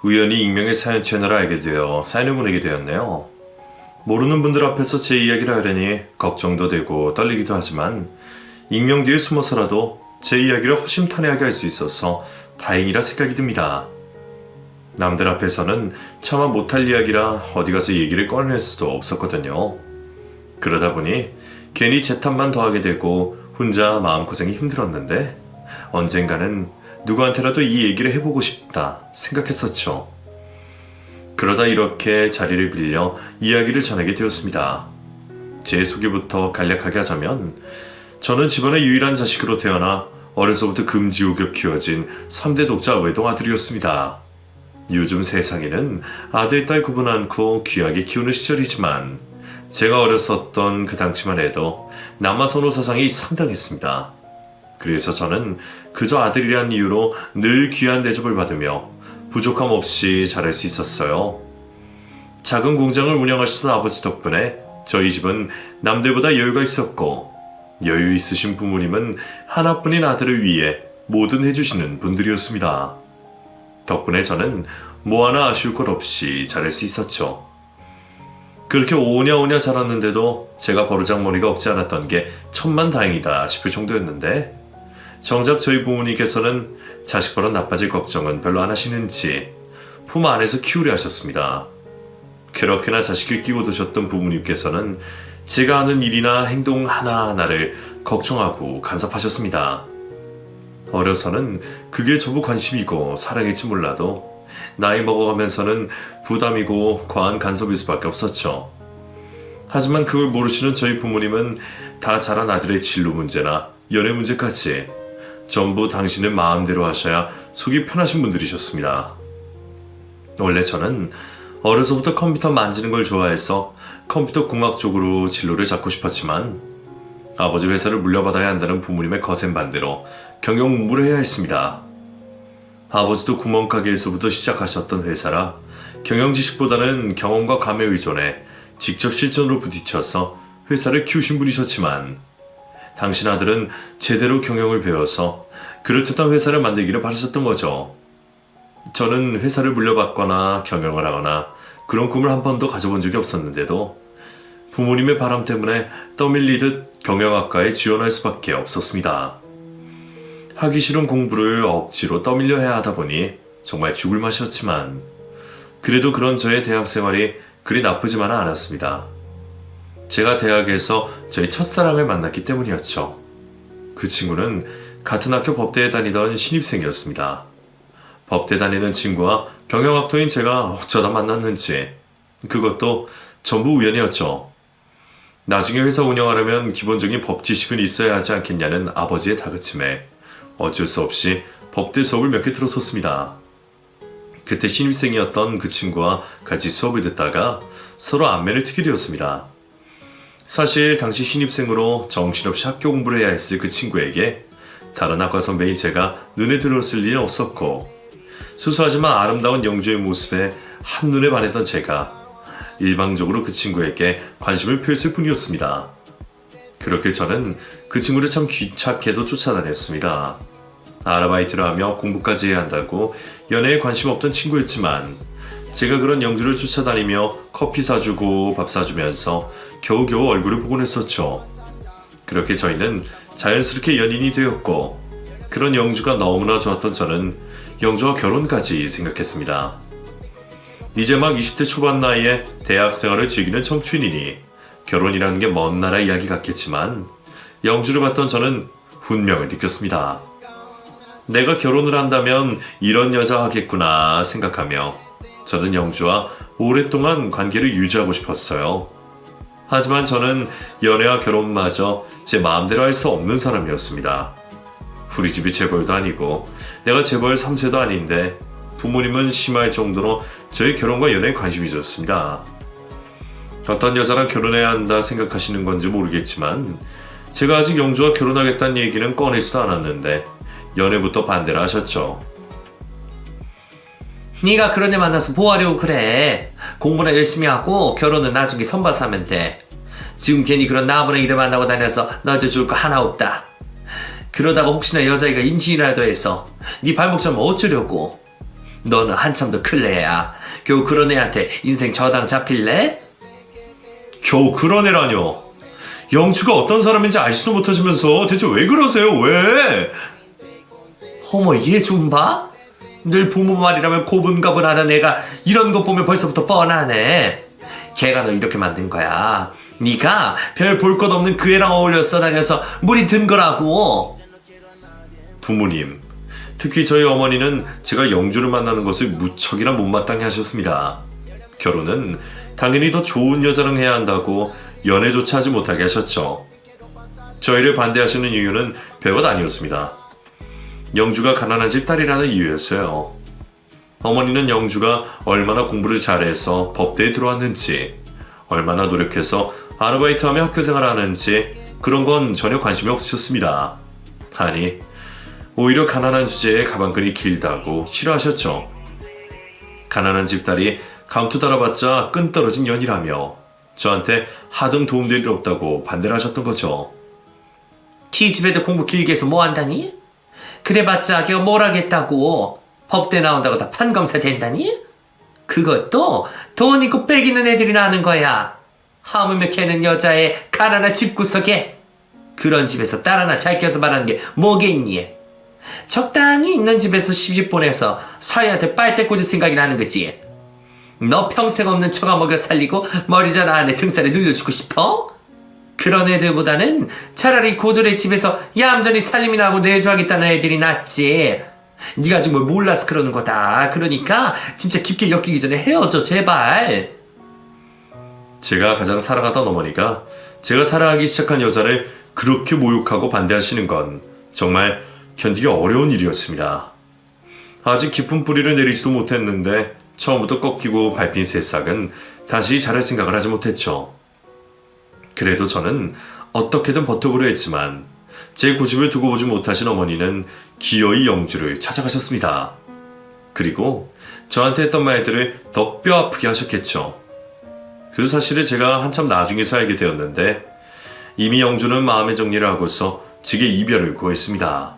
우연히 익명의 사연 채널을 알게 되어 사연을 보내게 되었네요. 모르는 분들 앞에서 제 이야기를 하려니 걱정도 되고 떨리기도 하지만 익명 뒤에 숨어서라도 제 이야기를 허심탄회하게 할 수 있어서 다행이라 생각이 듭니다. 남들 앞에서는 차마 못할 이야기라 어디 가서 얘기를 꺼낼 수도 없었거든요. 그러다 보니 괜히 제 탓만 더하게 되고 혼자 마음고생이 힘들었는데 언젠가는 누구한테라도 이 얘기를 해보고 싶다 생각했었죠. 그러다 이렇게 자리를 빌려 이야기를 전하게 되었습니다. 제 소개부터 간략하게 하자면 저는 집안의 유일한 자식으로 태어나 어려서부터 금지옥엽 키워진 3대 독자 외동 아들이었습니다. 요즘 세상에는 아들, 딸 구분 않고 귀하게 키우는 시절이지만 제가 어렸었던 그 당시만 해도 남아선호 사상이 상당했습니다. 그래서 저는 그저 아들이란 이유로 늘 귀한 대접을 받으며 부족함 없이 자랄 수 있었어요. 작은 공장을 운영하시던 아버지 덕분에 저희 집은 남들보다 여유가 있었고 여유 있으신 부모님은 하나뿐인 아들을 위해 뭐든 해주시는 분들이었습니다. 덕분에 저는 뭐 하나 아쉬울 것 없이 자랄 수 있었죠. 그렇게 오냐오냐 자랐는데도 제가 버르장머리가 없지 않았던 게 천만다행이다 싶을 정도였는데 정작 저희 부모님께서는 자식 버릇 나빠질 걱정은 별로 안 하시는지 품 안에서 키우려 하셨습니다. 그렇게나 자식을 끼고 두셨던 부모님께서는 제가 하는 일이나 행동 하나하나를 걱정하고 간섭하셨습니다. 어려서는 그게 저보 관심이고 사랑일지 몰라도 나이 먹어가면서는 부담이고 과한 간섭일 수밖에 없었죠. 하지만 그걸 모르시는 저희 부모님은 다 자란 아들의 진로 문제나 연애 문제까지 전부 당신의 마음대로 하셔야 속이 편하신 분들이셨습니다. 원래 저는 어려서부터 컴퓨터 만지는 걸 좋아해서 컴퓨터 공학 쪽으로 진로를 잡고 싶었지만 아버지 회사를 물려받아야 한다는 부모님의 거센 반대로 경영 공부를 해야 했습니다. 아버지도 구멍가게에서부터 시작하셨던 회사라 경영 지식보다는 경험과 감에 의존해 직접 실전으로 부딪혀서 회사를 키우신 분이셨지만 당신 아들은 제대로 경영을 배워서 그럴듯한 회사를 만들기를 바라셨던 거죠. 저는 회사를 물려받거나 경영을 하거나 그런 꿈을 한 번도 가져본 적이 없었는데도 부모님의 바람 때문에 떠밀리듯 경영학과에 지원할 수밖에 없었습니다. 하기 싫은 공부를 억지로 떠밀려 해야 하다 보니 정말 죽을 맛이었지만 그래도 그런 저의 대학 생활이 그리 나쁘지만은 않았습니다. 제가 대학에서 저희 첫사랑을 만났기 때문이었죠. 그 친구는 같은 학교 법대에 다니던 신입생이었습니다. 법대 다니는 친구와 경영학도인 제가 어쩌다 만났는지 그것도 전부 우연이었죠. 나중에 회사 운영하려면 기본적인 법 지식은 있어야 하지 않겠냐는 아버지의 다그침에 어쩔 수 없이 법대 수업을 몇 개 들었었습니다. 그때 신입생이었던 그 친구와 같이 수업을 듣다가 서로 안면을 트게 되었습니다. 사실 당시 신입생으로 정신없이 학교 공부를 해야 했을 그 친구에게 다른 학과 선배인 제가 눈에 들어왔을 리는 없었고 수수하지만 아름다운 영주의 모습에 한눈에 반했던 제가 일방적으로 그 친구에게 관심을 표했을 뿐이었습니다. 그렇게 저는 그 친구를 참 귀찮게도 쫓아다녔습니다. 아르바이트를 하며 공부까지 해야 한다고 연애에 관심 없던 친구였지만 제가 그런 영주를 쫓아다니며 커피 사주고 밥 사주면서 겨우겨우 얼굴을 보곤 했었죠. 그렇게 저희는 자연스럽게 연인이 되었고 그런 영주가 너무나 좋았던 저는 영주와 결혼까지 생각했습니다. 이제 막 20대 초반 나이에 대학생활을 즐기는 청춘이니 결혼이라는 게 먼 나라 이야기 같겠지만 영주를 봤던 저는 운명을 느꼈습니다. 내가 결혼을 한다면 이런 여자 하겠구나 생각하며 저는 영주와 오랫동안 관계를 유지하고 싶었어요. 하지만 저는 연애와 결혼마저 제 마음대로 할 수 없는 사람이었습니다. 우리 집이 재벌도 아니고 내가 재벌 3세도 아닌데 부모님은 심할 정도로 저의 결혼과 연애에 관심이 졌습니다. 어떤 여자랑 결혼해야 한다 생각하시는 건지 모르겠지만 제가 아직 영주와 결혼하겠다는 얘기는 꺼내지도 않았는데 연애부터 반대를 하셨죠. 네가 그런 애 만나서 뭐 하려고 그래. 공부나 열심히 하고 결혼은 나중에 선봐서 하면 돼. 지금 괜히 그런 나무랑 이를 만나고 다녀서 너한테 좋을 거 하나 없다. 그러다가 혹시나 여자애가 임신이라도 해서 네 발목 잡으면 어쩌려고. 너는 한참 더 클 애야. 겨우 그런 애한테 인생 저당 잡힐래? 겨우 그런 애라뇨. 영주가 어떤 사람인지 알지도 못하시면서 대체 왜 그러세요? 왜? 어머 얘 좀 봐. 늘 부모 말이라면 고분고분하던 애가 이런 것 보면 벌써부터 뻔하네. 걔가 널 이렇게 만든 거야. 네가 별 볼 것 없는 그 애랑 어울려 써다녀서 물이 든 거라고. 부모님, 특히 저희 어머니는 제가 영주를 만나는 것을 무척이나 못마땅해 하셨습니다. 결혼은 당연히 더 좋은 여자랑 해야 한다고 연애조차 하지 못하게 하셨죠. 저희를 반대하시는 이유는 별것 아니었습니다. 영주가 가난한 집 딸이라는 이유였어요. 어머니는 영주가 얼마나 공부를 잘해서 법대에 들어왔는지, 얼마나 노력해서 아르바이트하며 학교생활을 하는지 그런 건 전혀 관심이 없으셨습니다. 아니, 오히려 가난한 주제에 가방끈이 길다고 싫어하셨죠. 가난한 집딸이 감투 달아봤자 끈 떨어진 년이라며 저한테 하등 도움될 일 없다고 반대를 하셨던 거죠. 티집애들 공부 길게 해서 뭐 한다니? 그래봤자 걔가 뭘 하겠다고. 법대 나온다고 다 판검사 된다니? 그것도 돈 있고 빽 있는 애들이 나는 거야. 하물며 걔는 여자애 가난한 집구석에. 그런 집에서 딸 하나 잘 껴서 말하는 게 뭐겠니? 적당히 있는 집에서 시집 보내서 사위한테 빨대 꽂을 생각이 나는 거지. 너 평생 없는 처가 먹여 살리고 머리 자라는 애 등살에 눌려주고 싶어? 그런 애들보다는 차라리 고졸의 집에서 얌전히 살림이나 하고 내조하겠다는 애들이 낫지. 네가 아직 뭘 몰라서 그러는 거다. 그러니까 진짜 깊게 엮이기 전에 헤어져 제발. 제가 가장 사랑하던 어머니가 제가 사랑하기 시작한 여자를 그렇게 모욕하고 반대하시는 건 정말 견디기 어려운 일이었습니다. 아직 깊은 뿌리를 내리지도 못했는데 처음부터 꺾이고 밟힌 새싹은 다시 자랄 생각을 하지 못했죠. 그래도 저는 어떻게든 버텨보려 했지만 제 고집을 두고 보지 못하신 어머니는 기어이 영주를 찾아가셨습니다. 그리고 저한테 했던 말들을 더 뼈아프게 하셨겠죠. 그 사실을 제가 한참 나중에서 알게 되었는데 이미 영주는 마음의 정리를 하고서 직에 이별을 고했습니다.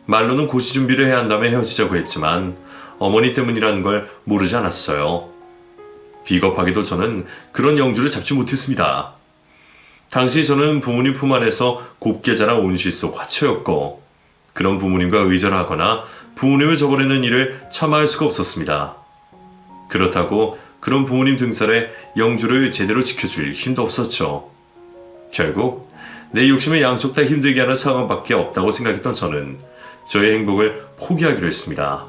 말로는 고시 준비를 해야 한다며 헤어지자고 했지만 어머니 때문이라는 걸 모르지 않았어요. 비겁하게도 저는 그런 영주를 잡지 못했습니다. 당시 저는 부모님 품 안에서 곱게 자란 온실 속 화초였고 그런 부모님과 의절하거나 부모님을 저버리는 일을 참아할 수가 없었습니다. 그렇다고 그런 부모님 등살에 영주를 제대로 지켜줄 힘도 없었죠. 결국 내 욕심에 양쪽 다 힘들게 하는 상황밖에 없다고 생각했던 저는 저의 행복을 포기하기로 했습니다.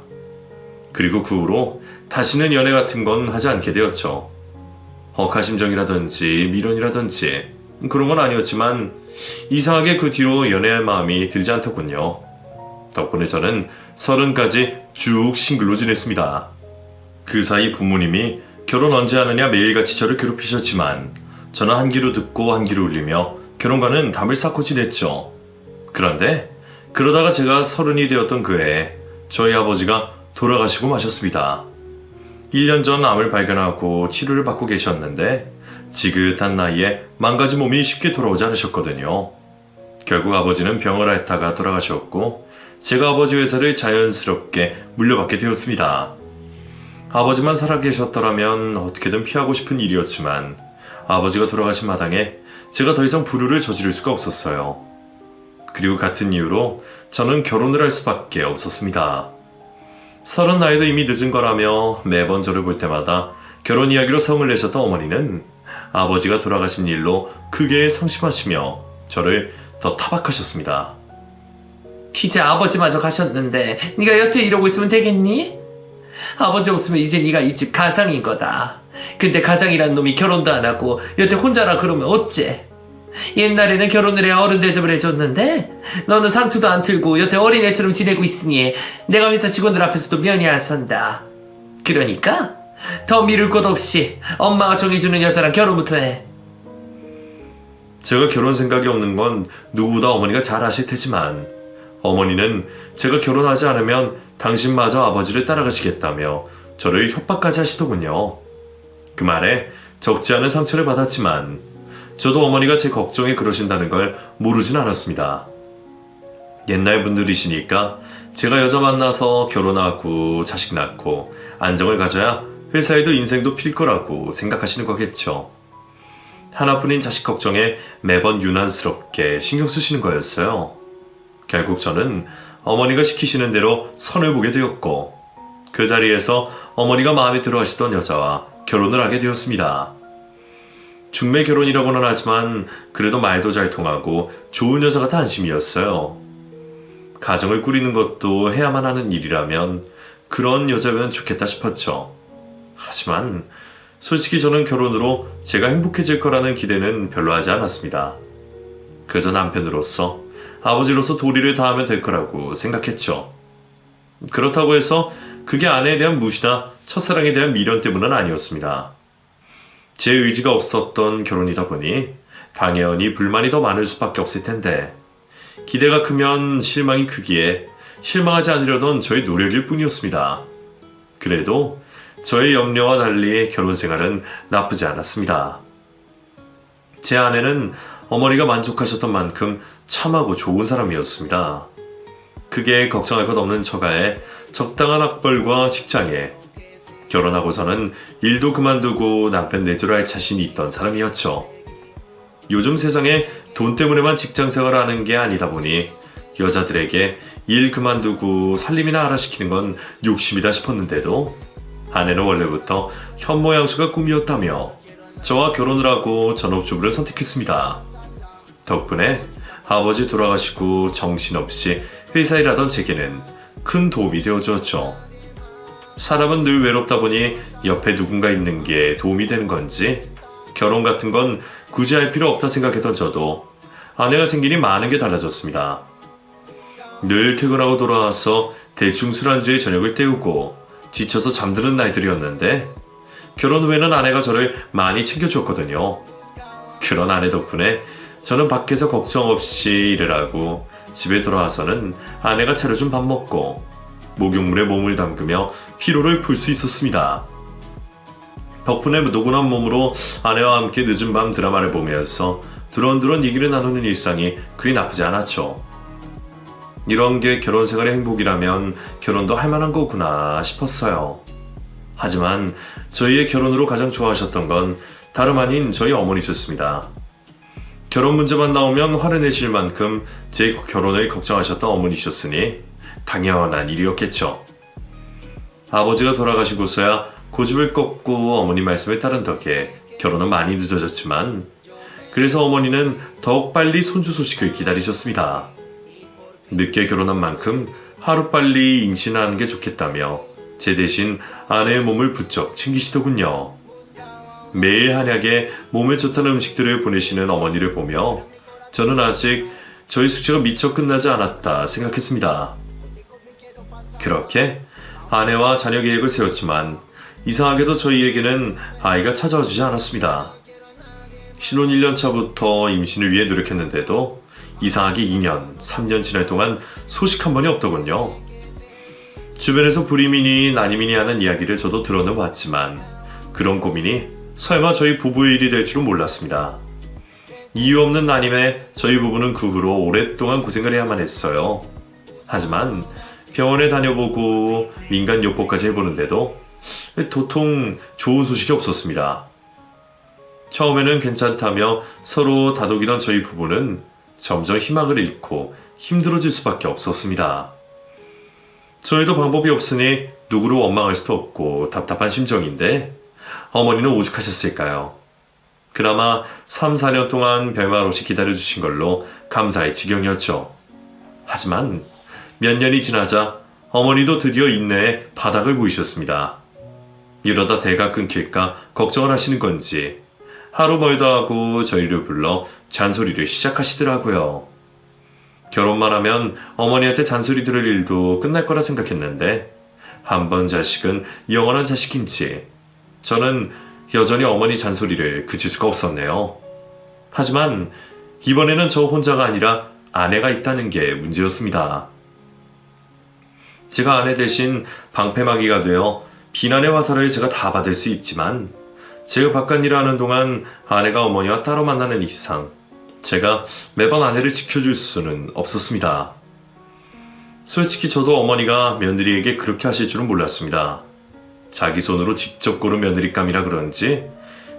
그리고 그 후로 다시는 연애 같은 건 하지 않게 되었죠. 억하심정이라든지 미련이라든지 그런 건 아니었지만 이상하게 그 뒤로 연애할 마음이 들지 않더군요. 덕분에 저는 30까지 쭉 싱글로 지냈습니다. 그 사이 부모님이 결혼 언제 하느냐 매일같이 저를 괴롭히셨지만 저는 한 귀로 듣고 한 귀로 울리며 결혼과는 담을 쌓고 지냈죠. 그런데 그러다가 제가 30이 되었던 그 해에 저희 아버지가 돌아가시고 마셨습니다. 1년 전 암을 발견하고 치료를 받고 계셨는데 지긋한 나이에 망가진 몸이 쉽게 돌아오지 않으셨거든요. 결국 아버지는 병을 앓다가 돌아가셨고 제가 아버지 회사를 자연스럽게 물려받게 되었습니다. 아버지만 살아계셨더라면 어떻게든 피하고 싶은 일이었지만 아버지가 돌아가신 마당에 제가 더 이상 불효를 저지를 수가 없었어요. 그리고 같은 이유로 저는 결혼을 할 수밖에 없었습니다. 30 나이도 이미 늦은 거라며 매번 저를 볼 때마다 결혼 이야기로 성을 내셨던 어머니는 아버지가 돌아가신 일로 크게 상심하시며 저를 더 타박하셨습니다. 이제 아버지마저 가셨는데 네가 여태 이러고 있으면 되겠니? 아버지 없으면 이제 네가 이 집 가장인 거다. 근데 가장이란 놈이 결혼도 안 하고 여태 혼자라 그러면 어째? 옛날에는 결혼을 해야 어른 대접을 해줬는데 너는 상투도 안 틀고 여태 어린애처럼 지내고 있으니 내가 회사 직원들 앞에서도 면이 안 선다. 그러니까 더 미룰 것 없이 엄마가 정해주는 여자랑 결혼부터 해. 제가 결혼 생각이 없는 건 누구보다 어머니가 잘 아실 테지만 어머니는 제가 결혼하지 않으면 당신마저 아버지를 따라가시겠다며 저를 협박까지 하시더군요. 그 말에 적지 않은 상처를 받았지만 저도 어머니가 제 걱정에 그러신다는 걸 모르진 않았습니다. 옛날 분들이시니까 제가 여자 만나서 결혼하고 자식 낳고 안정을 가져야 회사에도 인생도 필 거라고 생각하시는 거겠죠. 하나뿐인 자식 걱정에 매번 유난스럽게 신경 쓰시는 거였어요. 결국 저는 어머니가 시키시는 대로 선을 보게 되었고 그 자리에서 어머니가 마음에 들어 하시던 여자와 결혼을 하게 되었습니다. 중매 결혼이라고는 하지만 그래도 말도 잘 통하고 좋은 여자 같아 안심이었어요. 가정을 꾸리는 것도 해야만 하는 일이라면 그런 여자면 좋겠다 싶었죠. 하지만 솔직히 저는 결혼으로 제가 행복해질 거라는 기대는 별로 하지 않았습니다. 그저 남편으로서 아버지로서 도리를 다하면 될 거라고 생각했죠. 그렇다고 해서 그게 아내에 대한 무시나 첫사랑에 대한 미련 때문은 아니었습니다. 제 의지가 없었던 결혼이다 보니 당연히 불만이 더 많을 수밖에 없을 텐데 기대가 크면 실망이 크기에 실망하지 않으려던 저의 노력일 뿐이었습니다. 그래도 저의 염려와 달리 결혼 생활은 나쁘지 않았습니다. 제 아내는 어머니가 만족하셨던 만큼 참하고 좋은 사람이었습니다. 크게 걱정할 것 없는 처가에 적당한 학벌과 직장에 결혼하고서는 일도 그만두고 남편 내조를 할 자신이 있던 사람이었죠. 요즘 세상에 돈 때문에만 직장 생활을 하는 게 아니다 보니 여자들에게 일 그만두고 살림이나 하라 시키는 건 욕심이다 싶었는데도 아내는 원래부터 현모양수가 꿈이었다며 저와 결혼을 하고 전업주부를 선택했습니다. 덕분에 아버지 돌아가시고 정신없이 회사 일하던 제게는 큰 도움이 되어주었죠. 사람은 늘 외롭다 보니 옆에 누군가 있는 게 도움이 되는 건지 결혼 같은 건 굳이 할 필요 없다 생각했던 저도 아내가 생기니 많은 게 달라졌습니다. 늘 퇴근하고 돌아와서 대충 술안주에 저녁을 때우고 지쳐서 잠드는 날들이었는데 결혼 후에는 아내가 저를 많이 챙겨줬거든요. 그런 아내 덕분에 저는 밖에서 걱정 없이 일을 하고 집에 돌아와서는 아내가 차려준 밥 먹고 목욕물에 몸을 담그며 피로를 풀 수 있었습니다. 덕분에 노곤한 몸으로 아내와 함께 늦은 밤 드라마를 보면서 두런두런 얘기를 나누는 일상이 그리 나쁘지 않았죠. 이런 게 결혼 생활의 행복이라면 결혼도 할 만한 거구나 싶었어요. 하지만 저희의 결혼으로 가장 좋아하셨던 건 다름 아닌 저희 어머니셨습니다. 결혼 문제만 나오면 화를 내실 만큼 제 결혼을 걱정하셨던 어머니셨으니 당연한 일이었겠죠. 아버지가 돌아가시고서야 고집을 꺾고 어머니 말씀에 따른 덕에 결혼은 많이 늦어졌지만 그래서 어머니는 더욱 빨리 손주 소식을 기다리셨습니다. 늦게 결혼한 만큼 하루빨리 임신하는 게 좋겠다며 제 대신 아내의 몸을 부쩍 챙기시더군요. 매일 한약에 몸에 좋다는 음식들을 보내시는 어머니를 보며 저는 아직 저희 숙제가 미처 끝나지 않았다 생각했습니다. 그렇게 아내와 자녀 계획을 세웠지만 이상하게도 저희에게는 아이가 찾아와 주지 않았습니다. 신혼 1년 차부터 임신을 위해 노력했는데도 이상하게 2년, 3년 지날 동안 소식 한 번이 없더군요. 주변에서 불임이니 난임이니 하는 이야기를 저도 들어는 봤지만 그런 고민이 설마 저희 부부의 일이 될 줄은 몰랐습니다. 이유 없는 난임에 저희 부부는 그 후로 오랫동안 고생을 해야만 했어요. 하지만 병원에 다녀보고 민간 요법까지 해보는데도 도통 좋은 소식이 없었습니다. 처음에는 괜찮다며 서로 다독이던 저희 부부는 점점 희망을 잃고 힘들어질 수밖에 없었습니다. 저희도 방법이 없으니 누구를 원망할 수도 없고 답답한 심정인데 어머니는 오죽하셨을까요? 그나마 3, 4년 동안 별말 없이 기다려주신 걸로 감사할 지경이었죠. 하지만 몇 년이 지나자 어머니도 드디어 인내의 바닥을 보이셨습니다. 이러다 대가 끊길까 걱정을 하시는 건지 하루 멀다 하고 저희를 불러 잔소리를 시작하시더라고요. 결혼만 하면 어머니한테 잔소리 들을 일도 끝날 거라 생각했는데 한 번 자식은 영원한 자식인지 저는 여전히 어머니 잔소리를 그칠 수가 없었네요. 하지만 이번에는 저 혼자가 아니라 아내가 있다는 게 문제였습니다. 제가 아내 대신 방패막이가 되어 비난의 화살을 제가 다 받을 수 있지만 제가 바깥일을 하는 동안 아내가 어머니와 따로 만나는 이상 제가 매번 아내를 지켜줄 수는 없었습니다. 솔직히 저도 어머니가 며느리에게 그렇게 하실 줄은 몰랐습니다. 자기 손으로 직접 고른 며느리감이라 그런지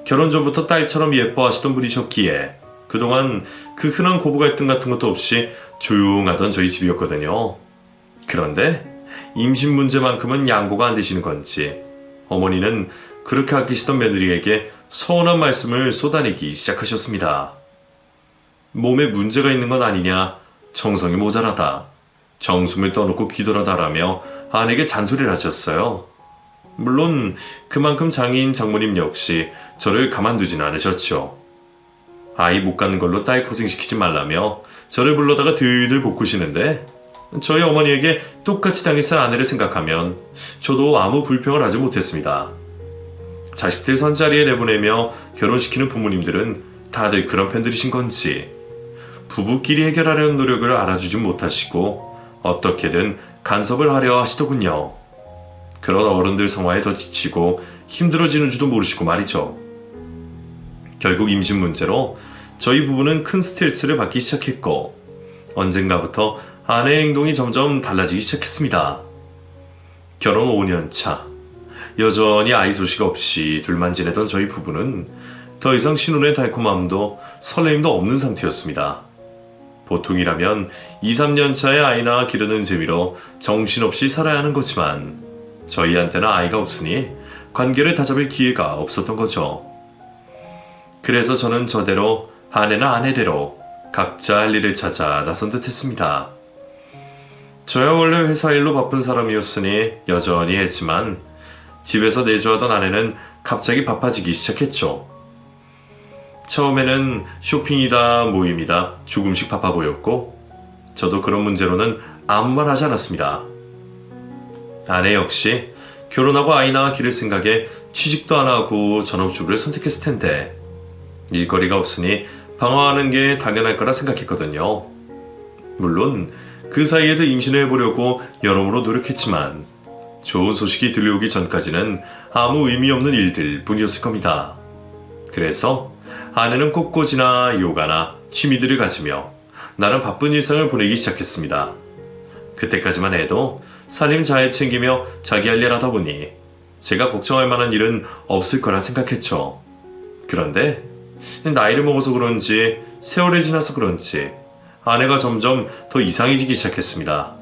결혼 전부터 딸처럼 예뻐하시던 분이셨기에 그동안 그 흔한 고부 갈등 같은 것도 없이 조용하던 저희 집이었거든요. 그런데 임신 문제만큼은 양보가 안 되시는 건지 어머니는 그렇게 아끼시던 며느리에게 서운한 말씀을 쏟아내기 시작하셨습니다. 몸에 문제가 있는 건 아니냐, 정성이 모자라다, 정숨을 떠놓고 기도라다라며 아내에게 잔소리를 하셨어요. 물론 그만큼 장인 장모님 역시 저를 가만두진 않으셨죠. 아이 못 갖는 걸로 딸 고생시키지 말라며 저를 불러다가 들들 볶으시는데 저희 어머니에게 똑같이 당했을 아내를 생각하면 저도 아무 불평을 하지 못했습니다. 자식들 선자리에 내보내며 결혼시키는 부모님들은 다들 그런 편들이신 건지 부부끼리 해결하려는 노력을 알아주지 못하시고 어떻게든 간섭을 하려 하시더군요. 그런 어른들 성화에 더 지치고 힘들어지는 줄도 모르시고 말이죠. 결국 임신 문제로 저희 부부는 큰 스트레스를 받기 시작했고 언젠가부터 아내의 행동이 점점 달라지기 시작했습니다. 결혼 5년 차, 여전히 아이 소식 없이 둘만 지내던 저희 부부는 더 이상 신혼의 달콤함도 설레임도 없는 상태였습니다. 보통이라면 2, 3년 차에 아이 낳아 기르는 재미로 정신없이 살아야 하는 거지만 저희한테는 아이가 없으니 관계를 다잡을 기회가 없었던 거죠. 그래서 저는 저대로 아내는 아내대로 각자 할 일을 찾아 나선 듯 했습니다. 저야 원래 회사 일로 바쁜 사람이었으니 여전히 했지만 집에서 내조하던 아내는 갑자기 바빠지기 시작했죠. 처음에는 쇼핑이다 모임이다 조금씩 바빠 보였고 저도 그런 문제로는 아무 말 하지 않았습니다. 아내 역시 결혼하고 아이 낳아 기를 생각에 취직도 안 하고 전업주부를 선택했을 텐데 일거리가 없으니 방황하는 게 당연할 거라 생각했거든요. 물론 그 사이에도 임신을 해보려고 여러모로 노력했지만 좋은 소식이 들려오기 전까지는 아무 의미 없는 일들 뿐이었을 겁니다. 그래서 아내는 꽃꽂이나 요가나 취미들을 가지며 나름 바쁜 일상을 보내기 시작했습니다. 그때까지만 해도 살림 잘 챙기며 자기 할 일 하다 보니 제가 걱정할 만한 일은 없을 거라 생각했죠. 그런데 나이를 먹어서 그런지 세월이 지나서 그런지 아내가 점점 더 이상해지기 시작했습니다.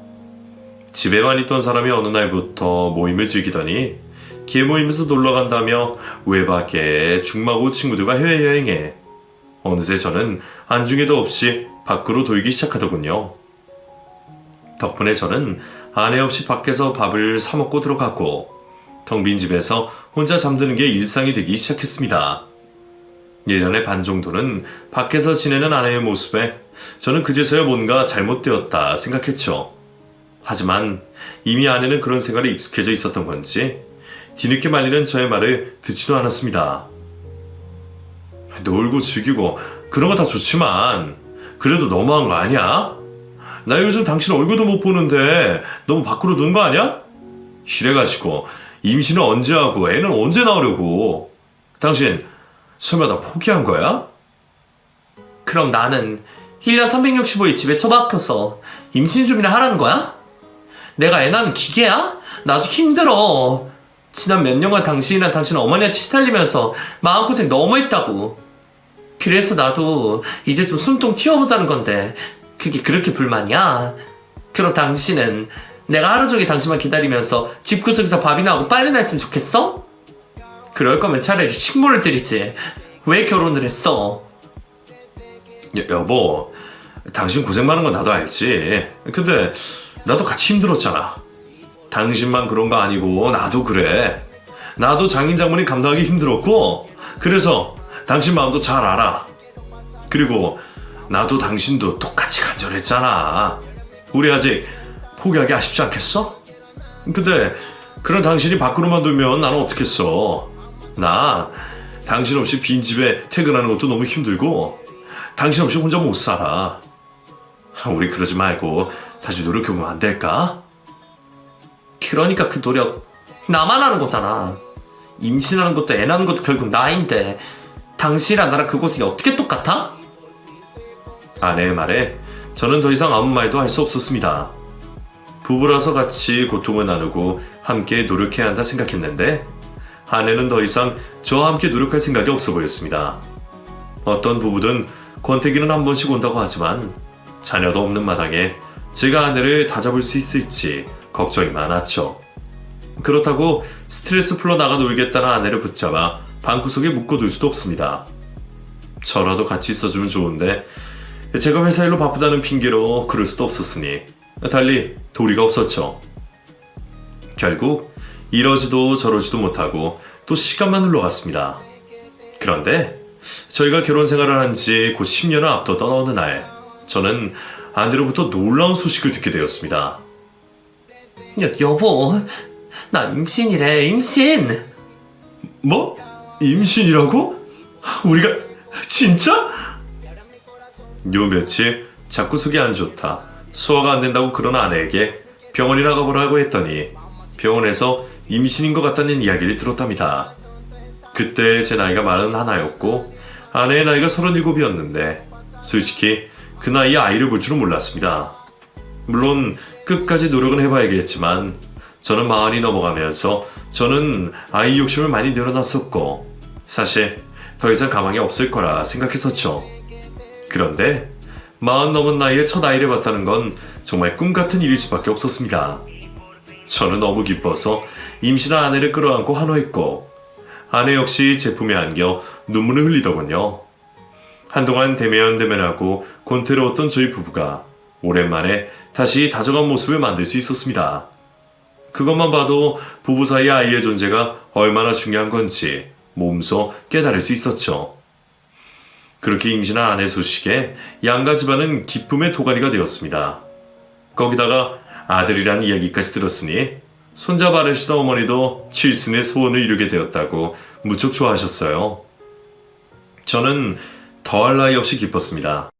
집에만 있던 사람이 어느 날부터 모임을 즐기더니 개모임에서 놀러간다며 외박에 중마고 친구들과 해외여행에 어느새 저는 안중에도 없이 밖으로 돌기 시작하더군요. 덕분에 저는 아내 없이 밖에서 밥을 사 먹고 들어가고 텅 빈 집에서 혼자 잠드는 게 일상이 되기 시작했습니다. 1년의 반 정도는 밖에서 지내는 아내의 모습에 저는 그제서야 뭔가 잘못되었다 생각했죠. 하지만 이미 아내는 그런 생활에 익숙해져 있었던 건지 뒤늦게 말리는 저의 말을 듣지도 않았습니다. 놀고 즐기고 그런 거 다 좋지만 그래도 너무한 거 아니야? 나 요즘 당신 얼굴도 못 보는데 너무 밖으로 노는 거 아니야? 이래가지고 임신은 언제 하고 애는 언제 나오려고? 당신 설마 다 포기한 거야? 그럼 나는 1년 365일 집에 처박혀서 임신 준비를 하라는 거야? 내가 애 낳는 기계야? 나도 힘들어. 지난 몇 년간 당신이랑 당신 어머니한테 시달리면서 마음고생 너무 했다고. 그래서 나도 이제 좀 숨통 튀어보자는 건데 그게 그렇게 불만이야? 그럼 당신은 내가 하루 종일 당신만 기다리면서 집구석에서 밥이나 하고 빨래나 했으면 좋겠어? 그럴 거면 차라리 식모를 들이지. 왜 결혼을 했어? 여보, 당신 고생 많은 건 나도 알지. 근데 나도 같이 힘들었잖아. 당신만 그런 거 아니고 나도 그래. 나도 장인 장모님 감당하기 힘들었고 그래서 당신 마음도 잘 알아. 그리고 나도 당신도 똑같이 간절했잖아. 우리 아직 포기하기 아쉽지 않겠어? 근데 그런 당신이 밖으로만 두면 나는 어떻겠어. 나 당신 없이 빈집에 퇴근하는 것도 너무 힘들고 당신 없이 혼자 못 살아. 우리 그러지 말고 다시 노력해보면 안 될까? 그러니까 그 노력 나만 하는 거잖아. 임신하는 것도 애 낳는 것도 결국 나인데 당신이랑 나랑 그 고생이 어떻게 똑같아? 아내의 말에 저는 더 이상 아무 말도 할 수 없었습니다. 부부라서 같이 고통을 나누고 함께 노력해야 한다 생각했는데 아내는 더 이상 저와 함께 노력할 생각이 없어 보였습니다. 어떤 부부든 권태기는 한 번씩 온다고 하지만 자녀도 없는 마당에 제가 아내를 다잡을 수 있을지 걱정이 많았죠. 그렇다고 스트레스 풀러 나가 놀겠다는 아내를 붙잡아 방구석에 묶어둘 수도 없습니다. 저라도 같이 있어주면 좋은데 제가 회사 일로 바쁘다는 핑계로 그럴 수도 없었으니 달리 도리가 없었죠. 결국 이러지도 저러지도 못하고 또 시간만 흘러갔습니다. 그런데 저희가 결혼 생활을 한 지 곧 10년을 앞뒀던 어느 날 저는 아내로부터 놀라운 소식을 듣게 되었습니다. 여보, 나 임신이래, 임신. 뭐? 임신이라고? 우리가 진짜? 요 며칠 자꾸 속이 안 좋다, 소화가 안 된다고 그런 아내에게 병원에 나가보라고 했더니 병원에서 임신인 것 같다는 이야기를 들었답니다. 그때 제 나이가 41였고 아내의 나이가 37이었는데 솔직히 그 나이에 아이를 볼 줄은 몰랐습니다. 물론 끝까지 노력은 해봐야겠지만 저는 40이 넘어가면서 저는 아이 욕심을 많이 늘어났었고 사실 더 이상 가망이 없을 거라 생각했었죠. 그런데 40 넘은 나이에 첫 아이를 봤다는 건 정말 꿈같은 일일 수밖에 없었습니다. 저는 너무 기뻐서 임신한 아내를 끌어안고 환호했고 아내 역시 제품에 안겨 눈물을 흘리더군요. 한동안 대면대면하고 곤태로웠던 저희 부부가 오랜만에 다시 다정한 모습을 만들 수 있었습니다. 그것만 봐도 부부 사이 아이의 존재가 얼마나 중요한 건지 몸소 깨달을 수 있었죠. 그렇게 임신한 아내 소식에 양가 집안은 기쁨의 도가니가 되었습니다. 거기다가 아들이란 이야기까지 들었으니 손자 바르시던 어머니도 칠순의 소원을 이루게 되었다고 무척 좋아하셨어요. 저는 더할 나위 없이 기뻤습니다.